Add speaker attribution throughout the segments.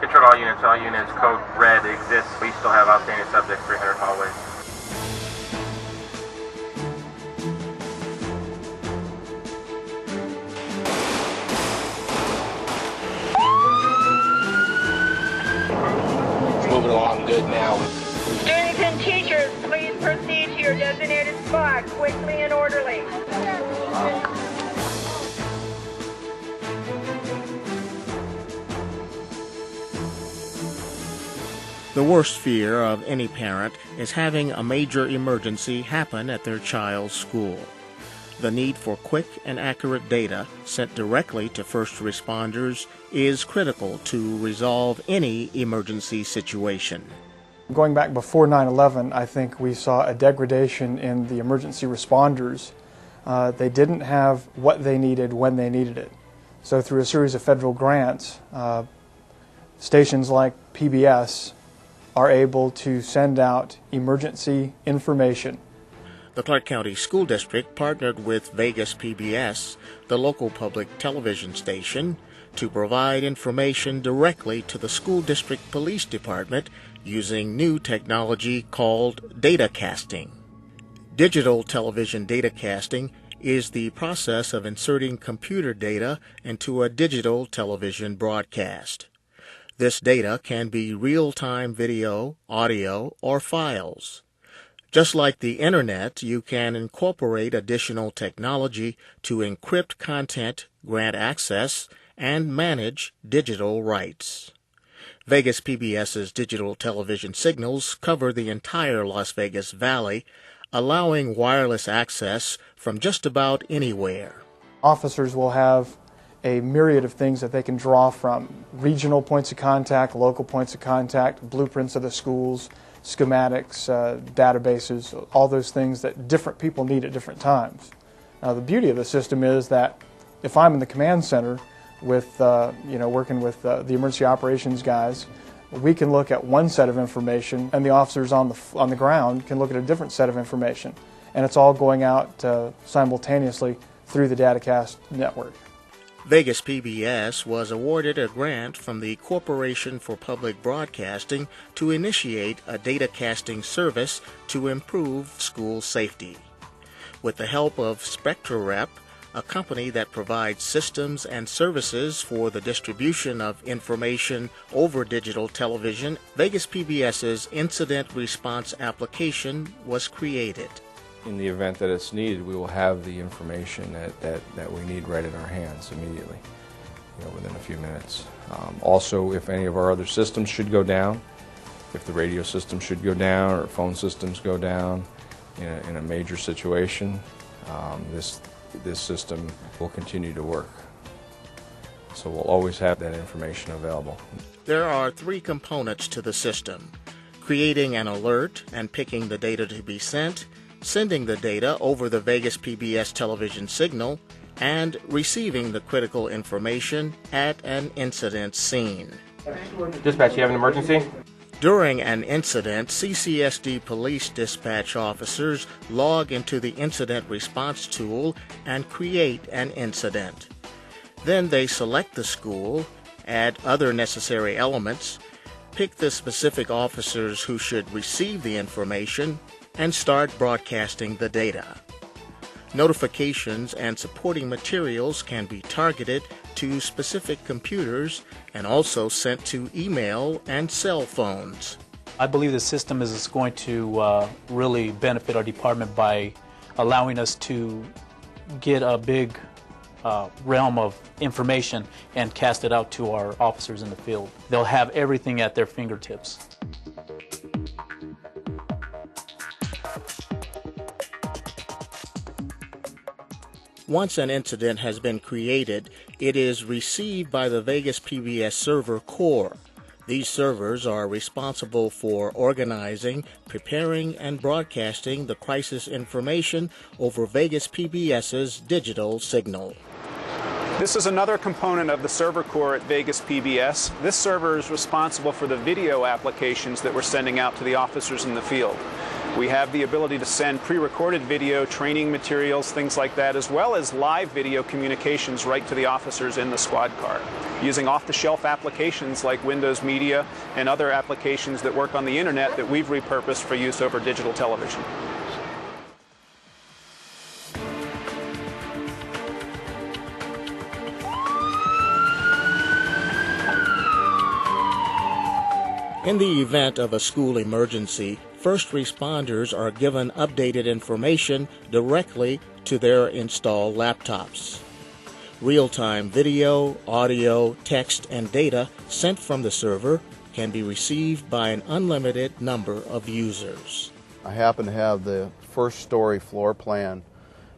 Speaker 1: Control all units. All units. Code red exists. We still have outstanding subjects 300 hallways.
Speaker 2: Moving along good now.
Speaker 3: Students and teachers, please proceed to your designated spot quickly and orderly.
Speaker 4: The worst fear of any parent is having a major emergency happen at their child's school. The need for quick and accurate data sent directly to first responders is critical to resolve any emergency situation.
Speaker 5: Going back before 9/11, I think we saw a degradation in the emergency responders. They didn't have what they needed when they needed it. So through a series of federal grants, stations like PBS are able to send out emergency information.
Speaker 4: The Clark County School District partnered with Vegas PBS, the local public television station, to provide information directly to the school district police department using new technology called datacasting. Digital television datacasting is the process of inserting computer data into a digital television broadcast. This data can be real-time video, audio, or files. Just like the Internet, you can incorporate additional technology to encrypt content, grant access, and manage digital rights. Vegas PBS's digital television signals cover the entire Las Vegas Valley, allowing wireless access from just about anywhere.
Speaker 5: Officers will have a myriad of things that they can draw from: regional points of contact, local points of contact, blueprints of the schools, schematics, databases, all those things that different people need at different times. Now, the beauty of the system is that if I'm in the command center with, working with the emergency operations guys, we can look at one set of information, and the officers on the ground can look at a different set of information, and it's all going out simultaneously through the datacast network.
Speaker 4: Vegas PBS was awarded a grant from the Corporation for Public Broadcasting to initiate a datacasting service to improve school safety. With the help of SpectraRep, a company that provides systems and services for the distribution of information over digital television, Vegas PBS's incident response application was created.
Speaker 6: In the event that it's needed, we will have the information that we need right in our hands immediately, within a few minutes. Also, if any of our other systems should go down, if the radio system should go down or phone systems go down in a major situation, this system will continue to work. So we'll always have that information available.
Speaker 4: There are 3 components to the system: creating an alert and picking the data to be sent, sending the data over the Vegas PBS television signal, and receiving the critical information at an incident scene.
Speaker 1: Dispatch, you have an emergency?
Speaker 4: During an incident, CCSD police dispatch officers log into the incident response tool and create an incident. Then they select the school, add other necessary elements, pick the specific officers who should receive the information, and start broadcasting the data. Notifications and supporting materials can be targeted to specific computers and also sent to email and cell phones.
Speaker 7: I believe the system is going to really benefit our department by allowing us to get a big realm of information and cast it out to our officers in the field. They'll have everything at their fingertips.
Speaker 4: Once an incident has been created, it is received by the Vegas PBS server core. These servers are responsible for organizing, preparing, and broadcasting the crisis information over Vegas PBS's digital signal.
Speaker 8: This is another component of the server core at Vegas PBS. This server is responsible for the video applications that we're sending out to the officers in the field. We have the ability to send pre-recorded video, training materials, things like that, as well as live video communications right to the officers in the squad car, using off-the-shelf applications like Windows Media and other applications that work on the internet that we've repurposed for use over digital television.
Speaker 4: In the event of a school emergency, first responders are given updated information directly to their installed laptops. Real-time video, audio, text, and data sent from the server can be received by an unlimited number of users.
Speaker 2: I happen to have the first story floor plan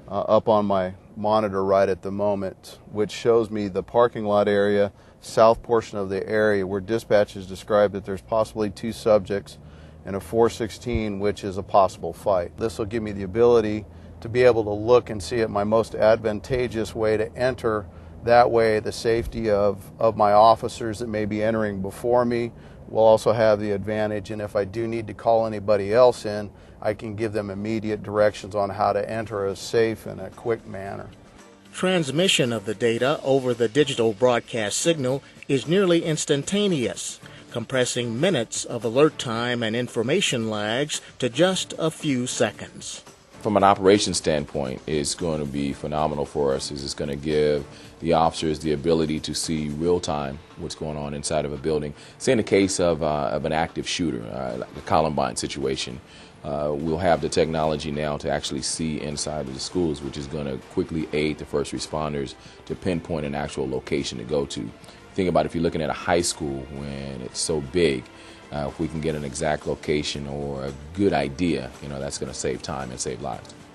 Speaker 2: up on my monitor right at the moment, which shows me the parking lot area, south portion of the area where dispatch has described that there's possibly 2 subjects and a 416, which is a possible fight. This will give me the ability to be able to look and see at my most advantageous way to enter. That way the safety of my officers that may be entering before me will also have the advantage, and if I do need to call anybody else in, I can give them immediate directions on how to enter a safe and a quick manner.
Speaker 4: Transmission of the data over the digital broadcast signal is nearly instantaneous, compressing minutes of alert time and information lags to just a few seconds.
Speaker 9: From an operations standpoint, it's going to be phenomenal for us. It's going to give the officers the ability to see real time what's going on inside of a building. Say in the case of an active shooter, like the Columbine situation, we'll have the technology now to actually see inside of the schools, which is going to quickly aid the first responders to pinpoint an actual location to go to. Think about if you're looking at a high school when it's so big, if we can get an exact location or a good idea, that's going to save time and save lives.